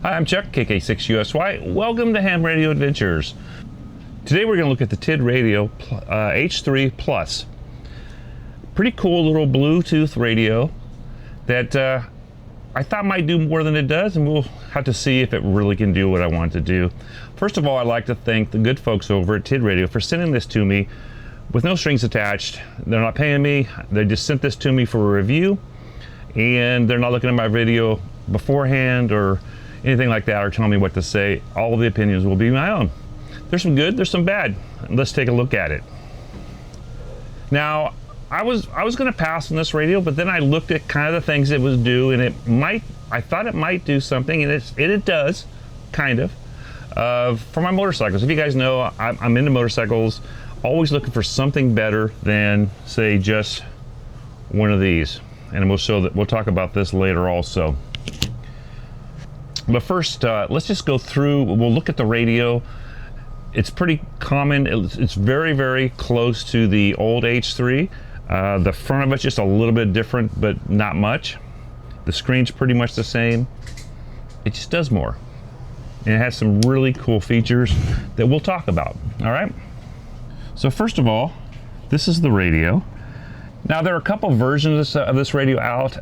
Hi, I'm Chuck, KK6USY. Welcome to Ham Radio Adventures. Today we're going to look at the TIDRadio H3 Plus. Pretty cool little Bluetooth radio that I thought might do more than it does, and we'll have to see if it really can do what I want it to do. First of all, I'd like to thank the good folks over at TIDRadio for sending this to me with no strings attached. They're not paying me. They just sent this to me for a review, and they're not looking at my video beforehand or anything like that or telling me what to say. All of the opinions will be my own. There's some good, there's some bad. Let's take a look at it. Now, I was going to pass on this radio, but then I looked at kind of the things it was do, and I thought it might do something, and it does, kind of, for my motorcycles. If you guys know, I'm into motorcycles, always looking for something better than, say, just one of these. And we'll talk about this later also. But first, let's just go through, we'll look at the radio. It's pretty common, it's very, very close to the old H3. The front of it's just a little bit different, but not much. The screen's pretty much the same. It just does more. And it has some really cool features that we'll talk about, all right? So first of all, this is the radio. Now there are a couple versions of this radio out,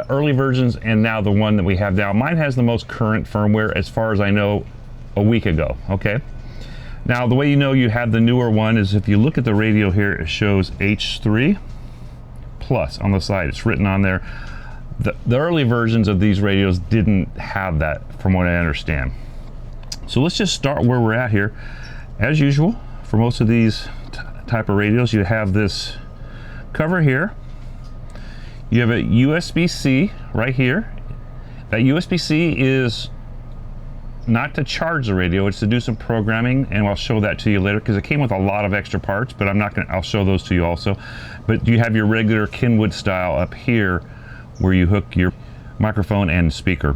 early versions and now the one that we have now. Mine has the most current firmware as far as I know a week ago, okay? Now the way you know you have the newer one is if you look at the radio here, it shows H3 Plus on the side. It's written on there. The early versions of these radios didn't have that from what I understand. So let's just start where we're at here. As usual, for most of these type of radios, you have this cover here. You have a USB-C right here. That USB-C is not to charge the radio, it's to do some programming, and I'll show that to you later because it came with a lot of extra parts, but I'll show those to you also. But you have your regular Kenwood style up here where you hook your microphone and speaker.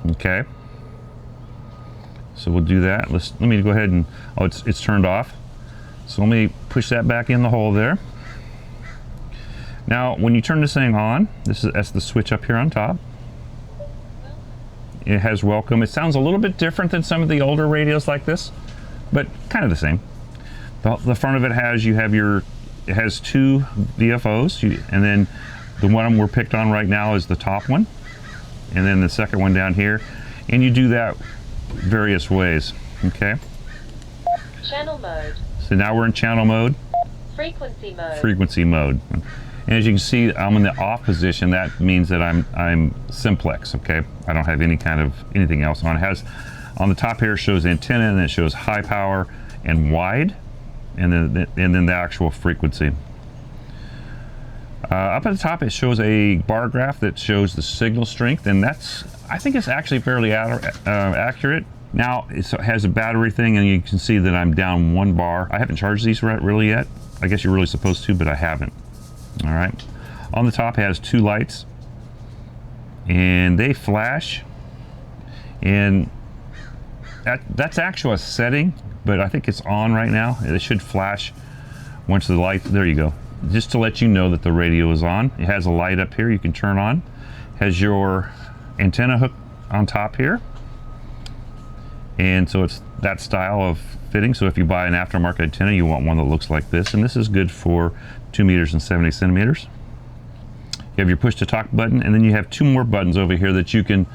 Okay, so we'll do that. Let me go ahead and, oh, it's turned off. So let me push that back in the hole there. Now, when you turn this thing on, that's the switch up here on top. It has welcome. It sounds a little bit different than some of the older radios like this, but kind of the same. The front of it has two VFOs, and then the one we're picked on right now is the top one, and then the second one down here. And you do that various ways, okay? Channel mode. So now we're in channel mode. Frequency mode. Frequency mode. And as you can see, I'm in the off position. That means that I'm simplex, okay? I don't have anything else on. It has, on the top here, it shows antenna, and it shows high power and wide, and then the actual frequency. Up at the top, it shows a bar graph that shows the signal strength, and I think it's actually fairly accurate. Now, it has a battery thing, and you can see that I'm down 1 bar. I haven't charged these really yet. I guess you're really supposed to, but I haven't. All right. On the top, it has 2 lights, and they flash. And that's actually a setting, but I think it's on right now. It should flash once the light. There you go. Just to let you know that the radio is on. It has a light up here you can turn on. Has your antenna hook on top here. And so it's that style of fitting. So if you buy an aftermarket antenna, you want one that looks like this. And this is good for 2 meters and 70 centimeters. You have your push to talk button, and then you have 2 more buttons over here that you can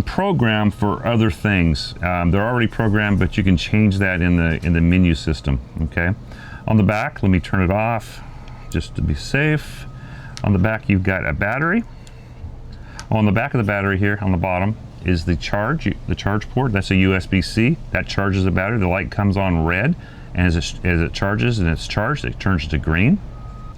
program for other things. They're already programmed, but you can change that in the menu system. Okay. On the back, let me turn it off just to be safe. On the back, you've got a battery. On the back of the battery here, on the bottom, is the charge port. That's a USB-C. That charges the battery. The light comes on red, and as it charges and it's charged, it turns to green.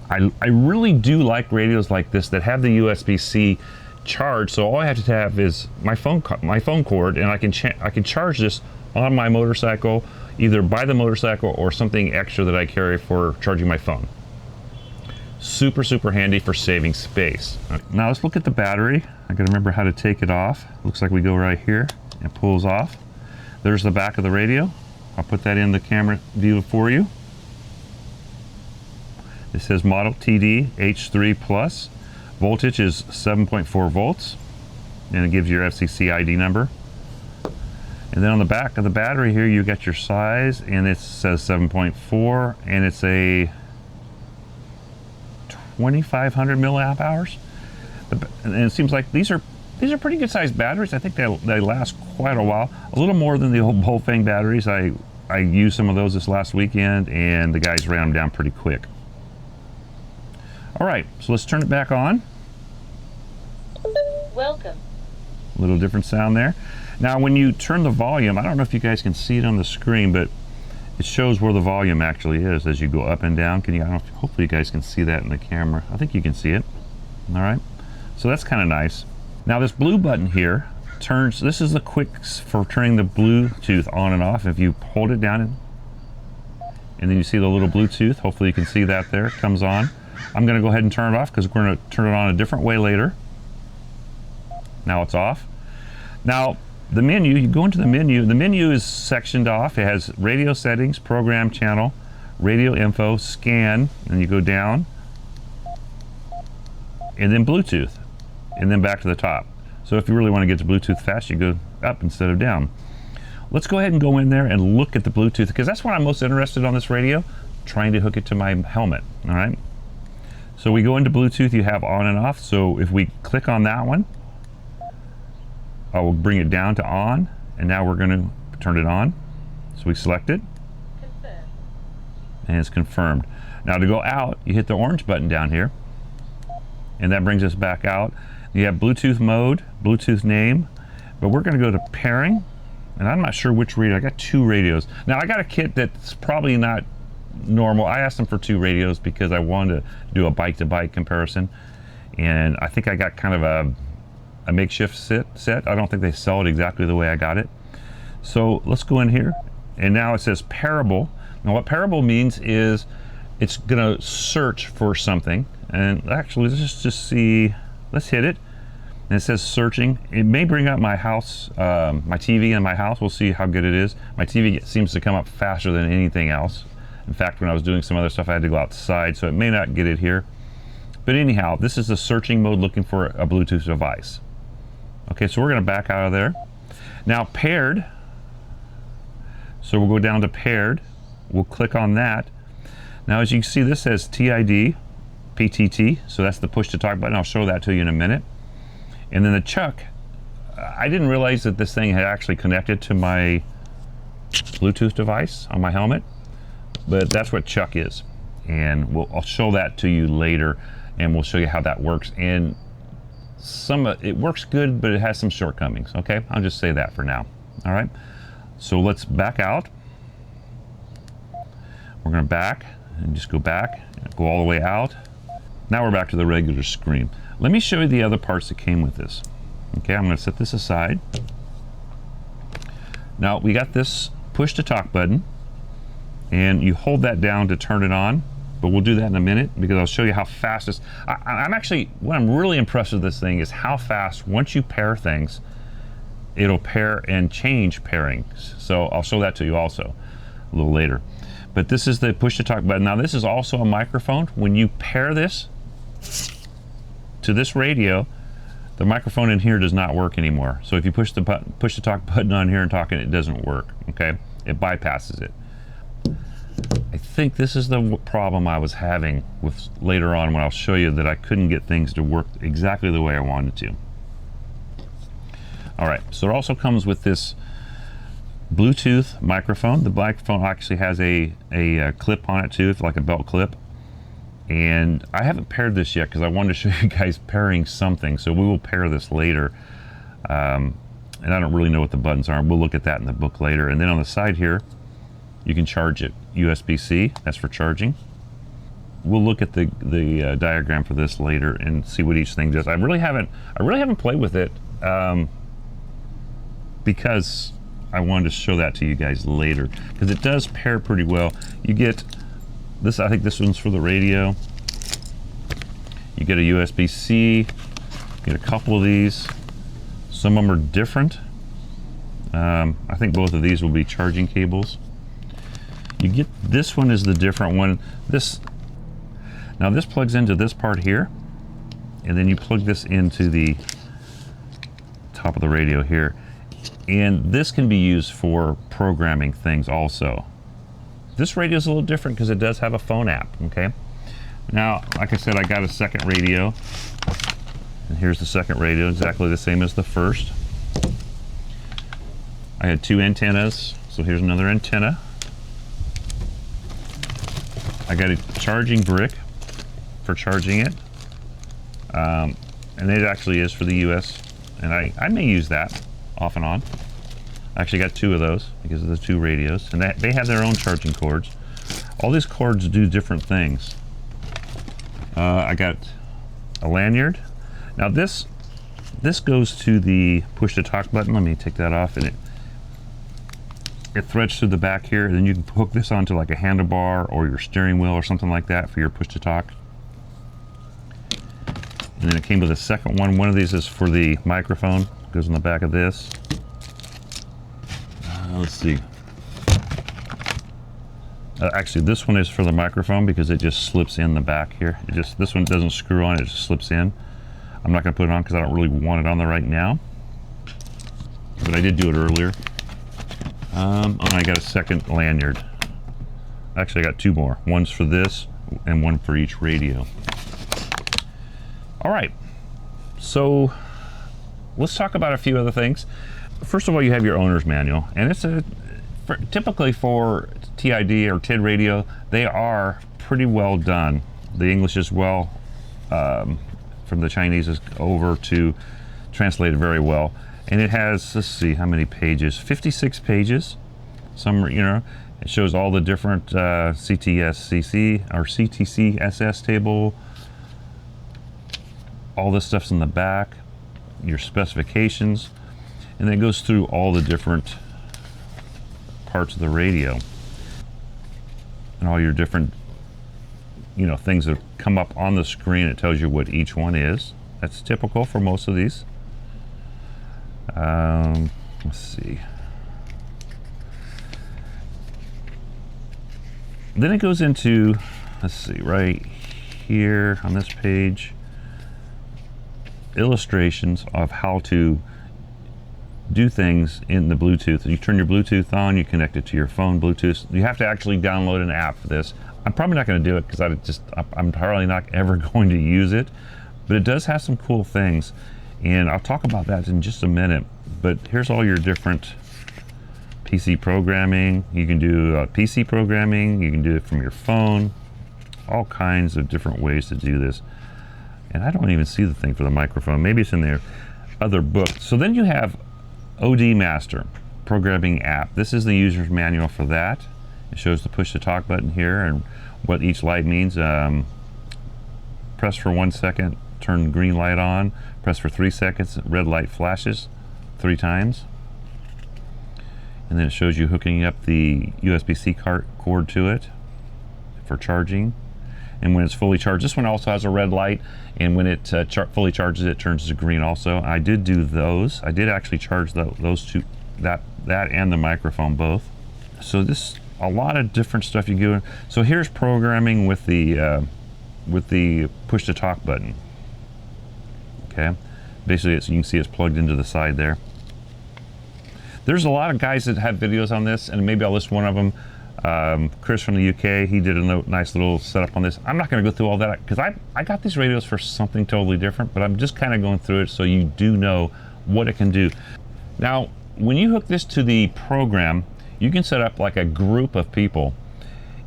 I really do like radios like this that have the USB-C charge, so all I have to have is my phone cord, and I can charge this on my motorcycle, either by the motorcycle or something extra that I carry for charging my phone. Super, super handy for saving space. Now let's look at the battery. I gotta remember how to take it off. Looks like we go right here. It pulls off. There's the back of the radio. I'll put that in the camera view for you. It says model TID H3 Plus. Voltage is 7.4 volts. and it gives you your FCC ID number. And then on the back of the battery here, you got your size, and it says 7.4, and it's a 2,500 milliamp hours. And it seems like these are pretty good sized batteries. I think they last quite a while, a little more than the old Bofang batteries. I used some of those this last weekend, and the guys ran them down pretty quick. All right, so let's turn it back on. Welcome. A little different sound there. Now, when you turn the volume, I don't know if you guys can see it on the screen, but it shows where the volume actually is as you go up and down. Hopefully you guys can see that in the camera. I think you can see it. All right, so that's kind of nice. Now this blue button here turns, this is the quick for turning the Bluetooth on and off. If you hold it down and then you see the little Bluetooth, hopefully you can see that there, it comes on. I'm gonna go ahead and turn it off because we're gonna turn it on a different way later. Now it's off. Now the menu, you go into the menu is sectioned off. It has radio settings, program channel, radio info, scan, and you go down, and then Bluetooth, and then back to the top. So if you really want to get to Bluetooth fast, you go up instead of down. Let's go ahead and go in there and look at the Bluetooth, because that's what I'm most interested on this radio, trying to hook it to my helmet. All right, so we go into Bluetooth, you have on and off. So if we click on that one, I will bring it down to on, and now we're going to turn it on. So we select it, Confirm. and it's confirmed. Now to go out, you hit the orange button down here, and that brings us back out. You have Bluetooth mode, Bluetooth name, but we're going to go to pairing, and I'm not sure which radio. I got 2 radios. Now I got a kit that's probably not normal. I asked them for 2 radios because I wanted to do a bike-to-bike comparison, and I think I got kind of a makeshift set. I don't think they sell it exactly the way I got it. So let's go in here, and now it says pairable. Now what pairable means is it's gonna search for something, and actually let's just see, let's hit it, and it says searching. It may bring up my house, my TV in my house. We'll see how good it is. My TV seems to come up faster than anything else. In fact, when I was doing some other stuff, I had to go outside, so it may not get it here. But anyhow, this is the searching mode, looking for a Bluetooth device. Okay, so we're going to back out of there. Now paired, so we'll go down to paired. We'll click on that. Now as you can see, this says TID PTT, so that's the push to talk button. I'll show that to you in a minute. And then the chuck, I didn't realize that this thing had actually connected to my Bluetooth device on my helmet, but that's what chuck is. And I'll show that to you later, and we'll show you how that works. And it works good, but it has some shortcomings. Okay, I'll just say that for now. All right, so let's back out. We're going to back and just go back, go all the way out. Now we're back to the regular screen. Let me show you the other parts that came with this. Okay, I'm going to set this aside. Now we got this push to talk button, and you hold that down to turn it on. But we'll do that in a minute, because I'll show you how fast this. What I'm really impressed with this thing is how fast, once you pair things, it'll pair and change pairings. So I'll show that to you also a little later. But this is the push to talk button. Now this is also a microphone. When you pair this to this radio, the microphone in here does not work anymore. So if you push the push to talk button on here and talking, it doesn't work. Okay, it bypasses it. I think this is the problem I was having with later on, when I'll show you that I couldn't get things to work exactly the way I wanted to. All right, so it also comes with this Bluetooth microphone. The microphone actually has a clip on it too, it's like a belt clip. And I haven't paired this yet because I wanted to show you guys pairing something, so we will pair this later. And I don't really know what the buttons are. We'll look at that in the book later. And then on the side here, you can charge it. USB-C, that's for charging. We'll look at the diagram for this later and see what each thing does. I really haven't played with it because I wanted to show that to you guys later, because it does pair pretty well. You get this, I think this one's for the radio. You get a USB-C, you get a couple of these. Some of them are different. I think both of these will be charging cables. You get, this one is the different one. Now this plugs into this part here, and then you plug this into the top of the radio here. And this can be used for programming things also. This radio is a little different because it does have a phone app, okay? Now, like I said, I got a second radio. And here's the second radio, exactly the same as the first. I had 2 antennas, so here's another antenna. I got a charging brick for charging it. And it actually is for the US, and I may use that off and on. I actually got 2 of those because of the 2 radios, and they have their own charging cords. All these cords do different things. I got a lanyard. Now this goes to the push to talk button. Let me take that off, and it threads through the back here, and then you can hook this onto like a handlebar or your steering wheel or something like that for your push to talk. And then it came with a second one. One of these is for the microphone. Goes in the back of this. Let's see. Actually, this one is for the microphone because it just slips in the back here. This one doesn't screw on, it just slips in. I'm not going to put it on because I don't really want it on there right now. But I did do it earlier. And I got a second lanyard. Actually, I got 2 more. One's for this and one for each radio. All right, so let's talk about a few other things. First of all, you have your owner's manual, and it's typically for TID or TID radio, they are pretty well done. The English is well, from the Chinese is over to translated very well. And it has, let's see how many pages, 56 pages. Some, it shows all the different CTSCC or CTCSS table. All this stuff's in the back, your specifications, and then it goes through all the different parts of the radio and all your different, things that come up on the screen. It tells you what each one is. That's typical for most of these. Let's see. Then it goes into, let's see, right here on this page, illustrations of how to do things in the Bluetooth. You turn your Bluetooth on, you connect it to your phone Bluetooth. You have to actually download an app for this. I'm probably not going to do it because I'm probably not ever going to use it, but it does have some cool things, and I'll talk about that in just a minute. But here's all your different PC programming. You can do PC programming, you can do it from your phone, all kinds of different ways to do this. And I don't even see the thing for the microphone. Maybe it's in their other book. So then you have OD Master, programming app. This is the user's manual for that. It shows the push to talk button here and what each light means. Press for 1 second, turn green light on. Press for 3 seconds, red light flashes 3 times. And then it shows you hooking up the USB-C cord to it for charging. And when it's fully charged, this one also has a red light, and when it fully charges, it turns to green also. I did do those. I did actually charge those two, that and the microphone both. So this, a lot of different stuff you do. So here's programming with the push to talk button. Okay, basically you can see it's plugged into the side there. There's a lot of guys that have videos on this, and maybe I'll list one of them. Chris from the UK, he did a nice little setup on this. I'm not going to go through all that because I got these radios for something totally different, but I'm just kind of going through it so you do know what it can do. Now, when you hook this to the program, you can set up like a group of people,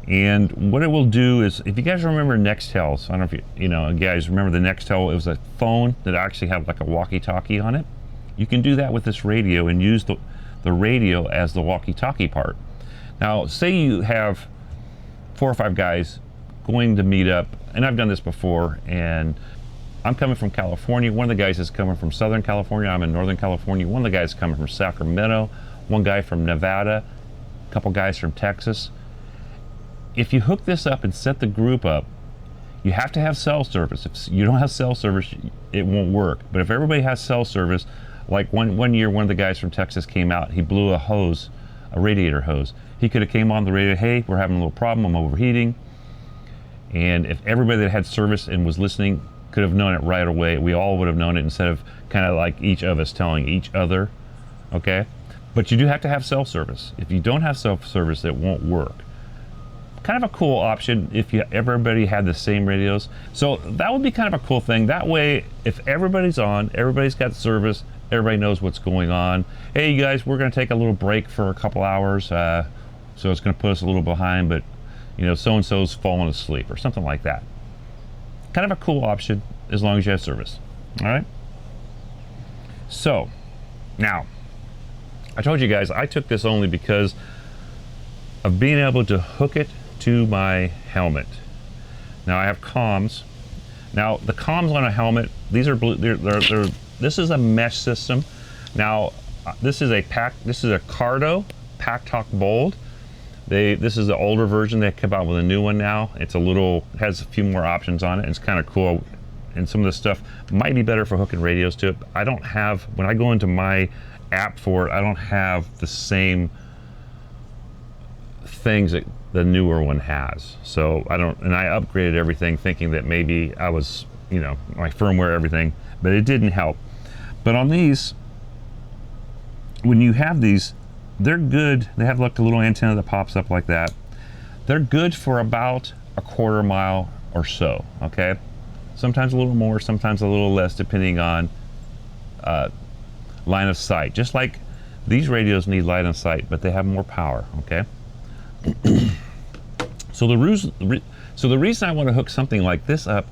and what it will do is, if you guys remember Nextels, I don't know if you guys remember the Nextel. It was a phone that actually had like a walkie-talkie on it. You can do that with this radio and use the radio as the walkie-talkie part. Now, say you have 4 or 5 guys going to meet up, and I've done this before, and I'm coming from California. One of the guys is coming from Southern California. I'm in Northern California. One of the guys is coming from Sacramento. One guy from Nevada. A couple guys from Texas. If you hook this up and set the group up, you have to have cell service. If you don't have cell service, it won't work. But if everybody has cell service, like one year, one of the guys from Texas came out. He blew a hose, a radiator hose. He could have came on the radio, hey, we're having a little problem, I'm overheating. And if everybody that had service and was listening could have known it right away. We all would have known it instead of kind of like each of us telling each other, okay? But you do have to have cell service. If you don't have cell service, it won't work. Kind of a cool option if everybody had the same radios. So that would be kind of a cool thing. That way, if everybody's on, everybody's got service, everybody knows what's going on. Hey, you guys, we're going to take a little break for a couple hours, so it's going to put us a little behind, but you know, so-and-so's falling asleep or something like that. Kind of a cool option as long as you have service. All right. So now, I told you guys I took this only because of being able to hook it to my helmet. Now I have comms. Now the comms on a helmet, these are blue. This is a mesh system. Now this is a Cardo packtalk bold. This is the older version. They came out with a new one now. It's has a few more options on it. It's kind of cool, and some of the stuff might be better for hooking radios to it. I don't have, when I go into my app for it, I don't have the same things that the newer one has. So I upgraded everything thinking that maybe I was, you know, my firmware, everything, but it didn't help. But on these, when you have these, they're good. They have like a little antenna that pops up like that. They're good for about a quarter mile or so, okay? Sometimes a little more, sometimes a little less, depending on line of sight. Just like these radios need line of sight, but they have more power, okay? So the reason I want to hook something like this up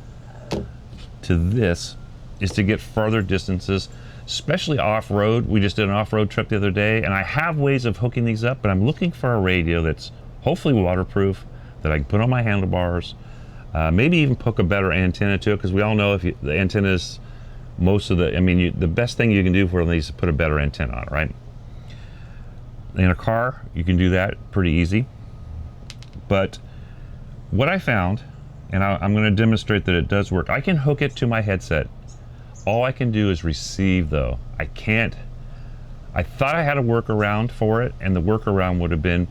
to this is to get farther distances, especially off-road. We just did an off-road trip the other day, and I have ways of hooking these up, but I'm looking for a radio that's hopefully waterproof, that I can put on my handlebars, maybe even hook a better antenna to it, because we all know if the antennas, the best thing you can do for these is put a better antenna on it, right? In a car, you can do that pretty easy. But what I found, and I'm going to demonstrate that it does work, I can hook it to my headset. All I can do is receive, though. I can't. I thought I had a workaround for it, and the workaround would have been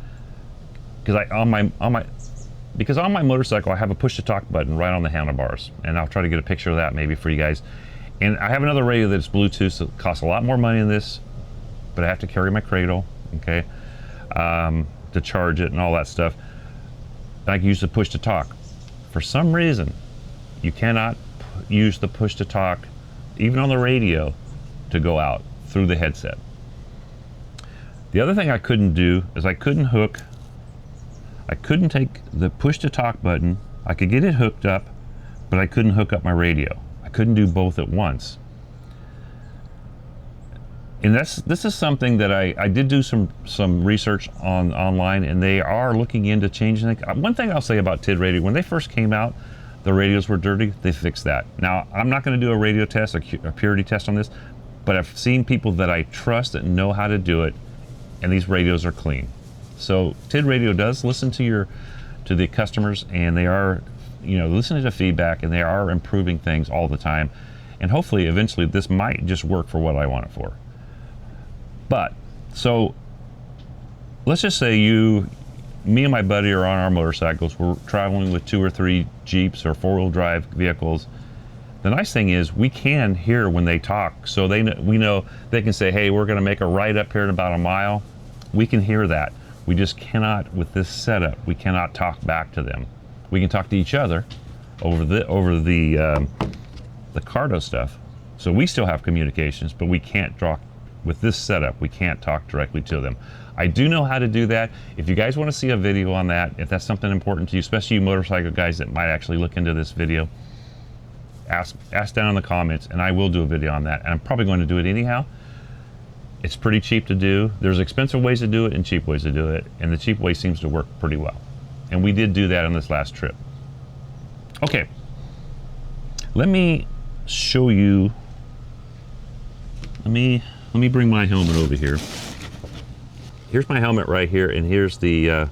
because on my motorcycle I have a push-to-talk button right on the handlebars, and I'll try to get a picture of that maybe for you guys. And I have another radio that's Bluetooth, so it costs a lot more money than this, but I have to carry my cradle, okay, to charge it and all that stuff. I can use the push-to-talk. For some reason, you cannot use the push-to-talk even on the radio to go out through the headset. The other thing I couldn't do is I couldn't take the push to talk button. I could get it hooked up, but I couldn't hook up my radio. I couldn't do both at once. And this is something that I did do some research online, and they are looking into changing it. One thing I'll say about TID Radio, when they first came out, the radios were dirty. They fixed that. Now, I'm not going to do a radio test, a purity test on this, but I've seen people that I trust that know how to do it, and these radios are clean. So TID Radio does listen to the customers, and they are, listening to feedback, and they are improving things all the time. And hopefully, eventually, this might just work for what I want it for. But, so, let's just say me and my buddy are on our motorcycles. We're traveling with 2 or 3 Jeeps or 4-wheel drive vehicles. The nice thing is we can hear when they talk. So we know they can say, hey, we're going to make a right up here in about a mile. We can hear that. We just cannot, with this setup, we cannot talk back to them. We can talk to each other over the Cardo stuff. So we still have communications, but we can't talk. With this setup, we can't talk directly to them. I do know how to do that. If you guys want to see a video on that, if that's something important to you, especially you motorcycle guys that might actually look into this video, ask down in the comments, and I will do a video on that. And I'm probably going to do it anyhow. It's pretty cheap to do. There's expensive ways to do it and cheap ways to do it, and the cheap way seems to work pretty well. And we did do that on this last trip. Okay, let me show you. Let me bring my helmet over here. Here's my helmet right here, and here's the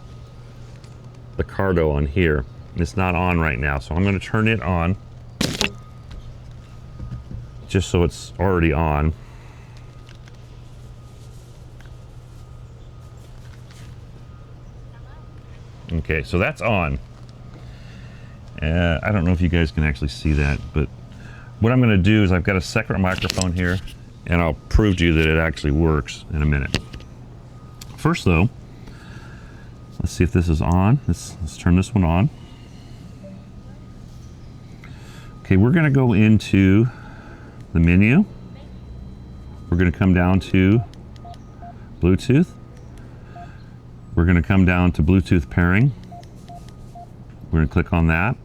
Cardo on here. It's not on right now, so I'm going to turn it on just so it's already on. Okay, so that's on. I don't know if you guys can actually see that, but what I'm going to do is I've got a separate microphone here, and I'll prove to you that it actually works in a minute. First though, let's see if this is on. Let's turn this one on. Okay, we're going to go into the menu. We're going to come down to Bluetooth. We're going to come down to Bluetooth pairing. We're going to click on that.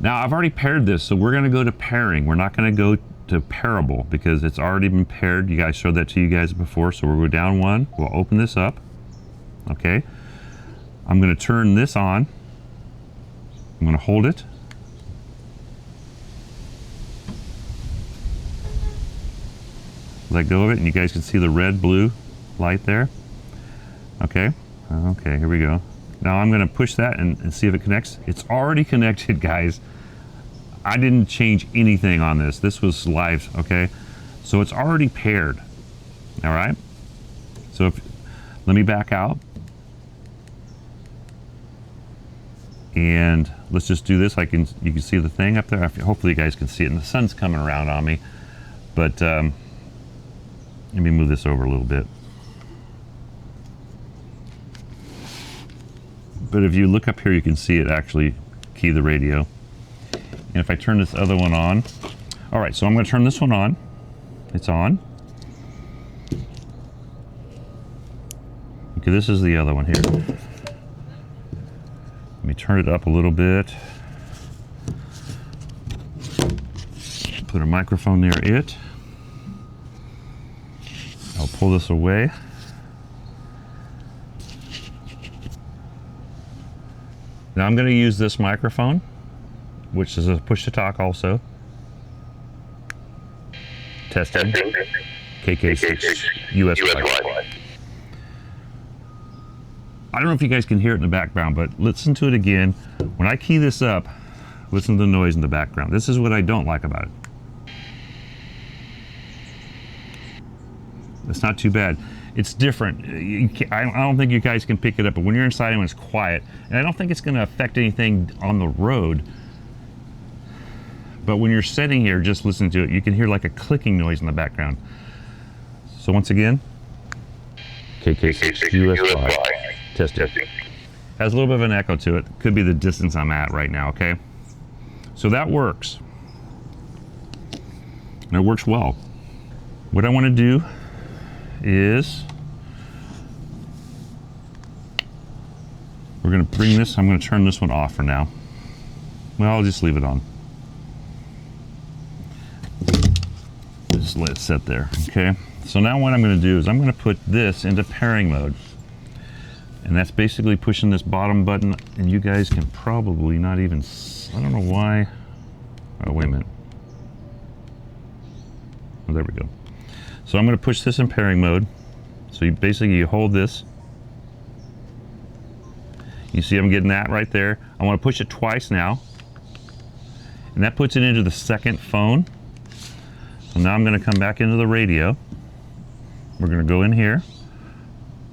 Now I've already paired this, so we're going to go to pairing. We're not going to go to pairable because it's already been paired. You guys showed that to you guys before, so we'll go down one. We'll open this up. Okay. I'm going to turn this on. I'm going to hold it. Let go of it, and you guys can see the red, blue light there. Okay. Okay, here we go. Now I'm going to push that and see if it connects. It's already connected, guys. I didn't change anything on this. This was live, okay? So it's already paired. All right. So let me back out. And let's just do this. You can see the thing up there. Hopefully you guys can see it. And the sun's coming around on me. But let me move this over a little bit. But if you look up here, you can see it actually key the radio. And if I turn this other one on, all right, so I'm going to turn this one on. It's on. Okay, this is the other one here. Let me turn it up a little bit. Put a microphone near it. I'll pull this away. Now I'm going to use this microphone, which is a push to talk also. Testing. KK6 USY. I don't know if you guys can hear it in the background, but listen to it again. When I key this up, listen to the noise in the background. This is what I don't like about it. It's not too bad. It's different. I don't think you guys can pick it up, but when you're inside and it's quiet, and I don't think it's going to affect anything on the road, but when you're sitting here just listening to it, you can hear like a clicking noise in the background. So once again, KK6 USY. Testing. Has a little bit of an echo to it. Could be the distance I'm at right now, okay? So that works. And it works well. What I want to do is we're going to bring this, I'm going to turn this one off for now. Well, I'll just leave it on. Just let it sit there, okay? So now what I'm going to do is I'm going to put this into pairing mode. And that's basically pushing this bottom button, and you guys can probably not even, I don't know why. Oh, wait a minute. Oh, there we go. So I'm going to push this in pairing mode. So you hold this. You see I'm getting that right there. I want to push it twice now. And that puts it into the second phone. So now I'm going to come back into the radio. We're going to go in here.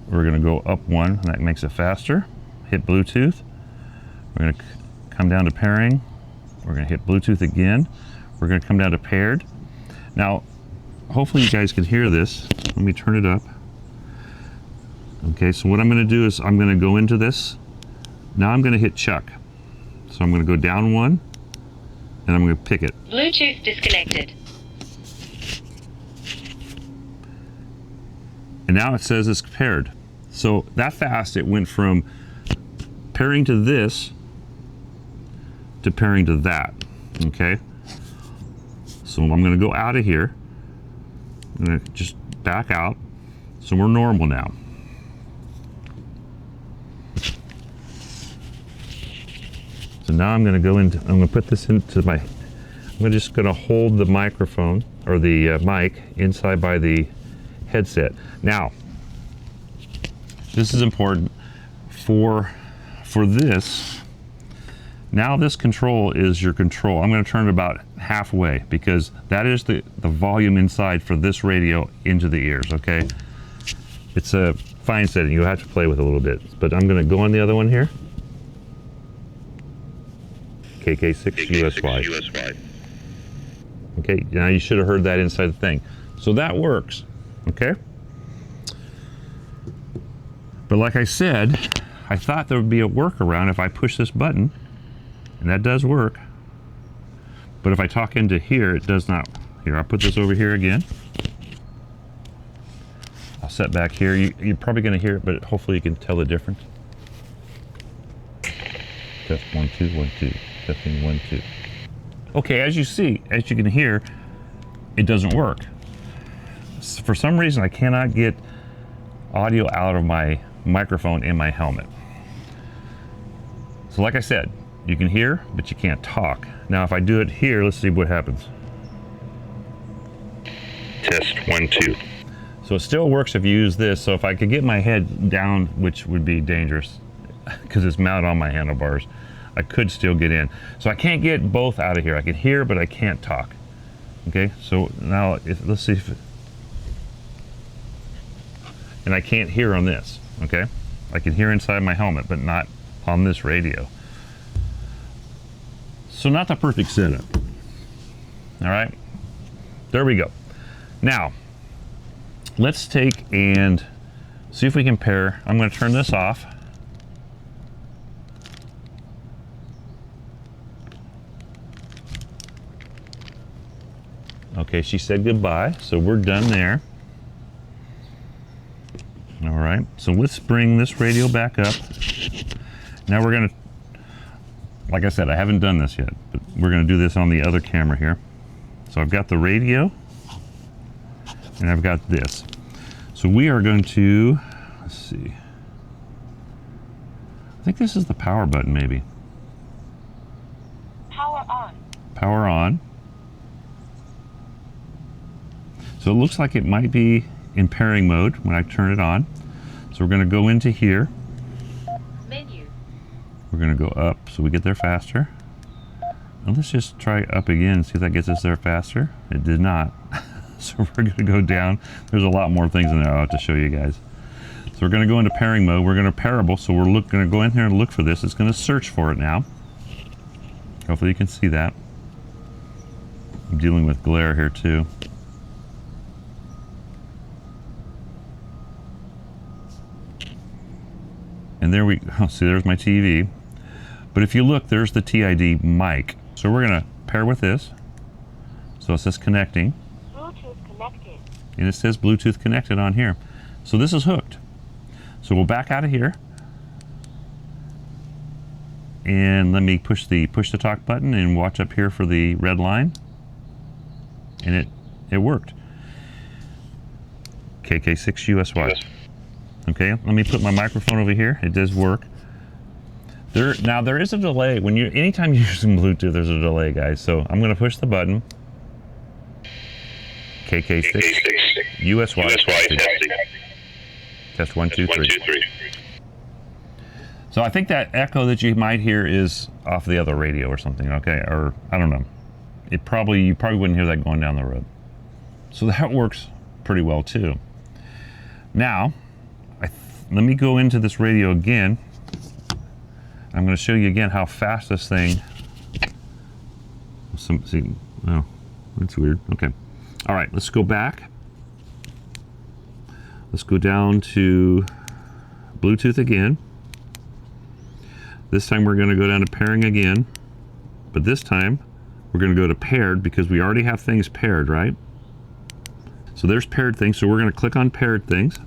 We're going to go up one. That makes it faster. Hit Bluetooth. We're going to come down to pairing. We're going to hit Bluetooth again. We're going to come down to paired. Now, hopefully you guys can hear this. Let me turn it up. Okay, so what I'm going to do is I'm going to go into this. Now I'm going to hit Chuck. So I'm going to go down one, and I'm going to pick it. Bluetooth disconnected. And now it says it's paired. So that fast it went from pairing to this to pairing to that. Okay. So I'm going to go out of here. I'm going to just back out. So we're normal now. So now I'm going to go into, I'm going to put this into my, I'm just going to hold the microphone or the mic inside by the headset. Now, this is important for this. Now this control is your control. I'm going to turn it about halfway because that is the volume inside for this radio into the ears, okay? It's a fine setting. You'll have to play with it a little bit. But I'm going to go on the other one here. KK6 USY. Okay, now you should have heard that inside the thing. So that works, okay? But like I said, I thought there would be a workaround if I push this button, and that does work. But if I talk into here, it does not. Here, I'll put this over here again. I'll set back here. You're probably going to hear it, but hopefully you can tell the difference. Test 1 2 1 2. Testing 1 2. Okay, as you can hear, it doesn't work. For some reason, I cannot get audio out of my microphone in my helmet. So like I said, you can hear, but you can't talk. Now if I do it here, let's see what happens. Test 1 2. So it still works if you use this. So if I could get my head down, which would be dangerous because it's mounted on my handlebars, I could still get in. So I can't get both out of here. I can hear, but I can't talk. Okay, so now let's see if and I can't hear on this, okay? I can hear inside my helmet, but not on this radio. So not the perfect setup. All right, there we go. Now, let's take and see if we can pair. I'm gonna turn this off. Okay, she said goodbye, so we're done there. All right, so let's bring this radio back up. Now we're gonna, like I said, I haven't done this yet, but we're gonna do this on the other camera here. So I've got the radio, and I've got this. So we are going to, let's see. I think this is the power button, maybe. Power on. Power on. So it looks like it might be in pairing mode when I turn it on. So we're going to go into here. Menu. We're going to go up so we get there faster. And let's just try up again and see if that gets us there faster. It did not. So we're going to go down. There's a lot more things in there I'll have to show you guys. So we're going to go into pairing mode. We're going to pairable. So we're going to go in here and look for this. It's going to search for it now. Hopefully you can see that. I'm dealing with glare here too. And there we, oh, see, there's my TV. But if you look, there's the TID mic. So we're gonna pair with this. So it says connecting. Bluetooth connected. And it says Bluetooth connected on here. So this is hooked. So we'll back out of here. And let me push the talk button and watch up here for the red line. And it worked. KK6USY. Okay, let me put my microphone over here. It does work. Now there is a delay when anytime you're using Bluetooth, there's a delay, guys. So I'm going to push the button. KK6 USY. Test 1 2 3. So I think that echo that you might hear is off the other radio or something. Okay, or I don't know. You probably wouldn't hear that going down the road. So that works pretty well too. Now, let me go into this radio again. I'm going to show you again how fast this thing. Oh, that's weird. Okay. All right, let's go back. Let's go down to Bluetooth again. This time we're going to go down to pairing again. But this time we're going to go to paired because we already have things paired, right? So there's paired things. So we're going to click on paired things.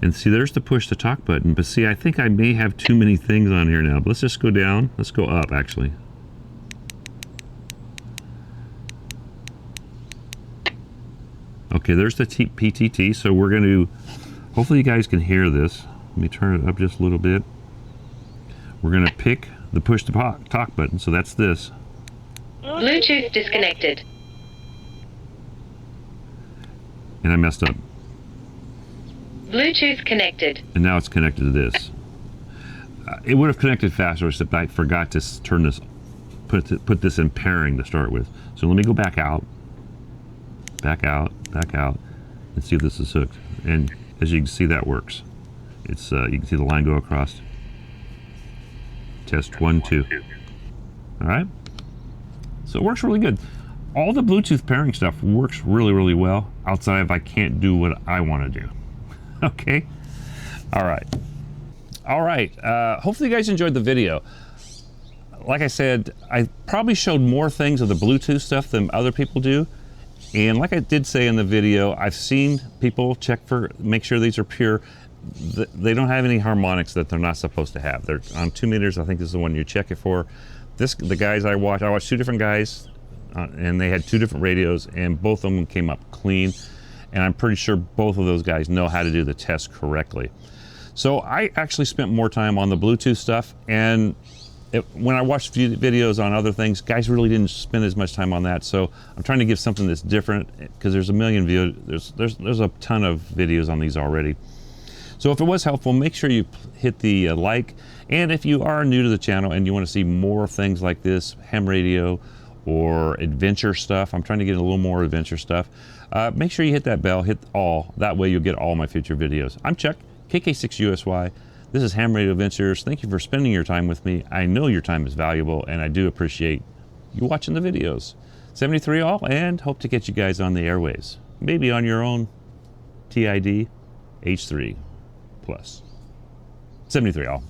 And see, there's the push to talk button. But see, I think I may have too many things on here now. But let's just go down. Let's go up, actually. Okay, there's the PTT. So we're going to, hopefully you guys can hear this. Let me turn it up just a little bit. We're going to pick the push to talk button. So that's this. Bluetooth disconnected. And I messed up. Bluetooth connected. And now it's connected to this. It would have connected faster, except I forgot to turn this, put this in pairing to start with. So let me go back out, and see if this is hooked. And as you can see, that works. It's you can see the line go across. Test 1 2. All right. So it works really good. All the Bluetooth pairing stuff works really, really well outside if I can't do what I want to do. Okay? All right. Hopefully you guys enjoyed the video. Like I said, I probably showed more things of the Bluetooth stuff than other people do. And like I did say in the video, I've seen people make sure these are pure. They don't have any harmonics that they're not supposed to have. They're on 2 meters. I think this is the one you check it for. The guys I watched 2 different guys, and they had 2 different radios, and both of them came up clean. And I'm pretty sure both of those guys know how to do the test correctly. So I actually spent more time on the Bluetooth stuff, and when I watched videos on other things, guys really didn't spend as much time on that. So I'm trying to give something that's different, because there's a million there's a ton of videos on these already. So if it was helpful, make sure you hit the like. And if you are new to the channel and you want to see more things like this, ham radio or adventure stuff, I'm trying to get a little more adventure stuff. Make sure you hit that bell, hit all. That way you'll get all my future videos. I'm Chuck, KK6USY. This is Ham Radio Adventures. Thank you for spending your time with me. I know your time is valuable, and I do appreciate you watching the videos. 73 all, and hope to get you guys on the airwaves. Maybe on your own TID H3 Plus. 73 all.